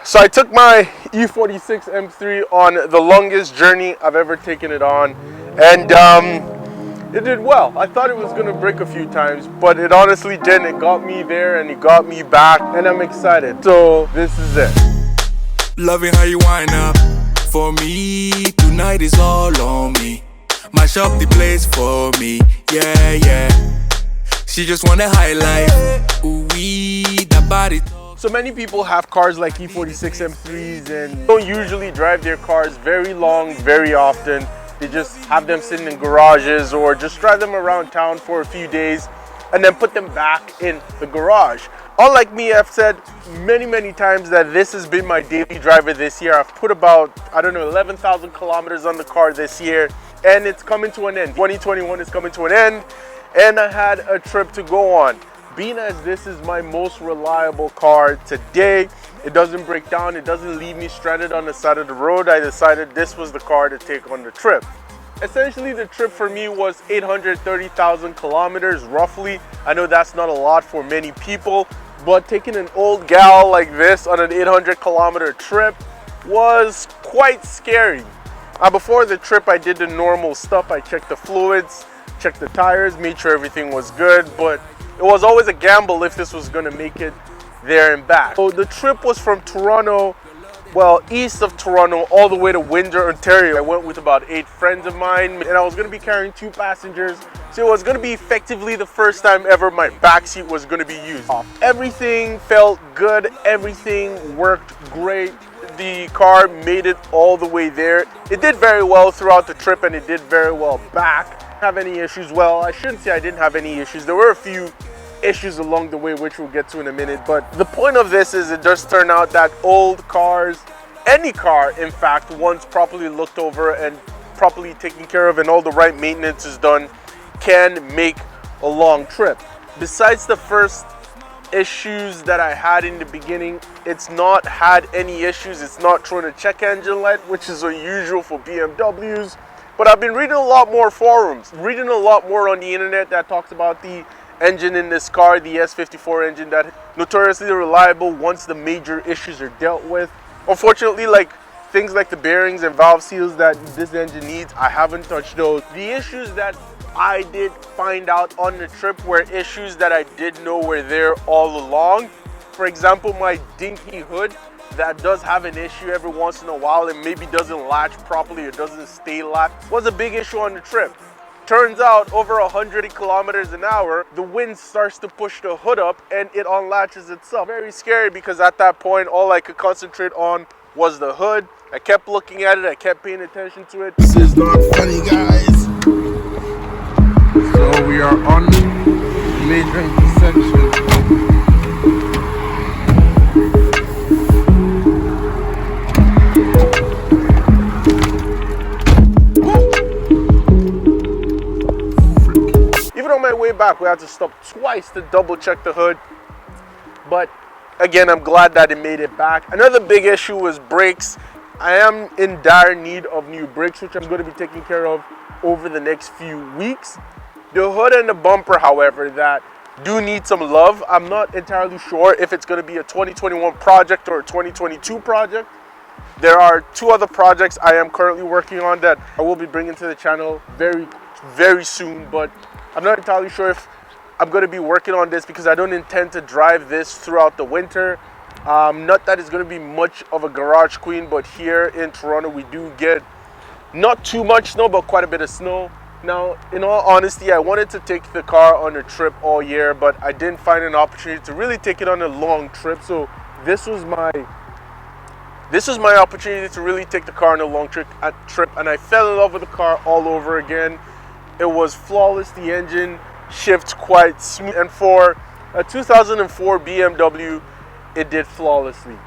So I took my E46 M3 on the longest journey I've ever taken it on, and it did well. I thought it was gonna break a few times, but it honestly didn't. It got me there and it got me back, and I'm excited. So this is it. Loving how you wind up for me. Tonight is all on me. Mash up the place for me. Yeah, yeah. She just want a highlight. Ooh, that body. So many people have cars like E46 M3s and don't usually drive their cars very long, very often. They just have them sitting in garages or just drive them around town for a few days and then put them back in the garage. Unlike me, I've said many times that this has been my daily driver this year. I've put about, 11,000 kilometers on the car this year, and it's coming to an end. 2021 is coming to an end, and I had a trip to go on. Being as this is my most reliable car today, it doesn't break down, it doesn't leave me stranded on the side of the road, I decided this was the car to take on the trip. Essentially, the trip for me was 830,000 kilometers roughly. I know that's not a lot for many people, but taking an old gal like this on an 800-kilometer trip was quite scary. Before the trip, I did the normal stuff. I checked the fluids, checked the tires, made sure everything was good, but it was always a gamble if this was gonna make it there and back. So the trip was from Toronto, well, east of Toronto, all the way to Windsor, Ontario. I went with about 8 friends of mine, and I was gonna be carrying 2 passengers. So it was gonna be effectively the first time ever my backseat was gonna be used. Everything felt good, everything worked great. The car made it all the way there. It did very well throughout the trip, and it did very well back. Have any issues? Well, I shouldn't say I didn't have any issues. There were a few issues along the way, which we'll get to in a minute, but the point of this is it does turn out that old cars, any car in fact, once properly looked over and properly taken care of and all the right maintenance is done, can make a long trip. Besides the first issues that I had in the beginning, it's not had any issues. It's not throwing a check engine light, which is unusual for BMWs. But I've been reading a lot more forums, reading a lot more on the internet that talks about the engine in this car, the S54 engine, that notoriously reliable once the major issues are dealt with. Unfortunately, like things like the bearings and valve seals that this engine needs, I haven't touched those. The issues that I did find out on the trip were issues that I did know were there all along. For example, my dinky hood that does have an issue every once in a while and maybe doesn't latch properly or doesn't stay latched was a big issue on the trip. Turns out over 100 kilometers an hour, the wind starts to push the hood up and it unlatches itself. Very scary because at that point, all I could concentrate on was the hood. I kept looking at it, I kept paying attention to it. This is not funny, guys. So we are on major intersection. On my way back, we had to stop twice to double check the hood, but again, I'm glad that it made it back. Another big issue was brakes. I am in dire need of new brakes, which I'm going to be taking care of over the next few weeks. The hood and the bumper, however, that do need some love. I'm not entirely sure if it's going to be a 2021 project or a 2022 project. There are 2 other projects I am currently working on that I will be bringing to the channel very soon, but I'm not entirely sure if I'm going to be working on this because I don't intend to drive this throughout the winter. Not that it's going to be much of a garage queen, but here in Toronto we do get not too much snow, but quite a bit of snow. Now, in all honesty, I wanted to take the car on a trip all year, but I didn't find an opportunity to really take it on a long trip. So this was my opportunity to really take the car on a long trip, and I fell in love with the car all over again. It was flawless. The engine shifts quite smooth, and for a 2004 BMW, it did flawlessly.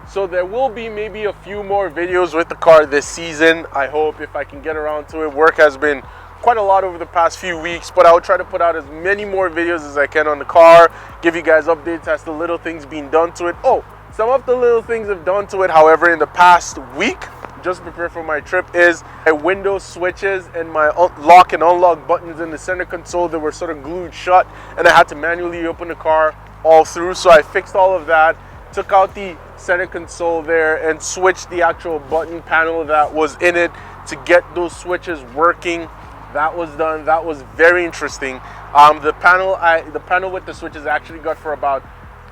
So there will be maybe a few more videos with the car this season. I hope, if I can get around to it. Work has been quite a lot over the past few weeks, but I'll try to put out as many more videos as I can on the car, give you guys updates as to little things being done to it. Oh, some of the little things I've done to it, however, in the past week, just prepare for my trip, is my window switches and my lock and unlock buttons in the center console that were sort of glued shut, and I had to manually open the car all through. So I fixed all of that, took out the center console there and switched the actual button panel that was in it to get those switches working. That was done. That was very interesting. The panel with the switches I actually got for about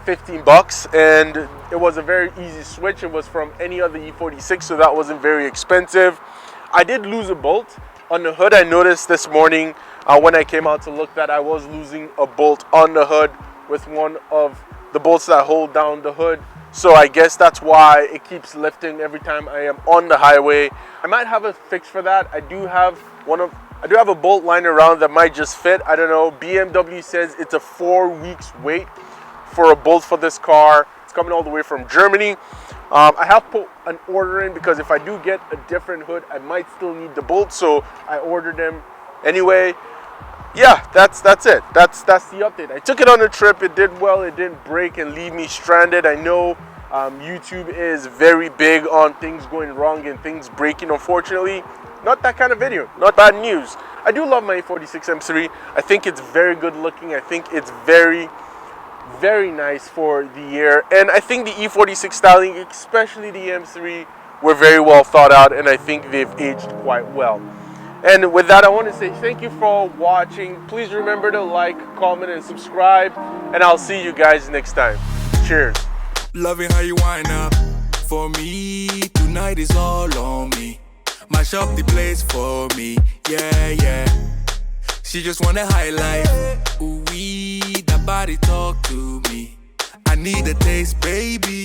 15 bucks, and it was a very easy switch. It was from any other E46, so that wasn't very expensive. I did lose a bolt on the hood. I noticed this morning when I came out to look that I was losing a bolt on the hood with one of the bolts that hold down the hood. So I guess that's why it keeps lifting every time I am on the highway. I might have a fix for that. I do have a bolt lying around that might just fit. I don't know. BMW says it's a 4 weeks wait for a bolt for this car. It's coming all the way from Germany. I have put an order in because if I do get a different hood, I might still need the bolts, so I ordered them anyway. Yeah, that's it. That's the update. I took it on a trip. It did well. It didn't break and leave me stranded. I know YouTube is very big on things going wrong and things breaking. Unfortunately, not that kind of video. Not bad news. I do love my E46 M3. I think it's very good looking. I think it's very nice for the year, and I think the E46 styling, especially the M3, were very well thought out, and I think they've aged quite well. And with that, I want to say thank you for watching. Please remember to like, comment, and subscribe, and I'll see you guys next time. Cheers. Loving how you wind up for me. Tonight is all on me. Mash up the place for me. Yeah. She just wanna highlight. Ooh, that body talk to me. I need a taste, baby.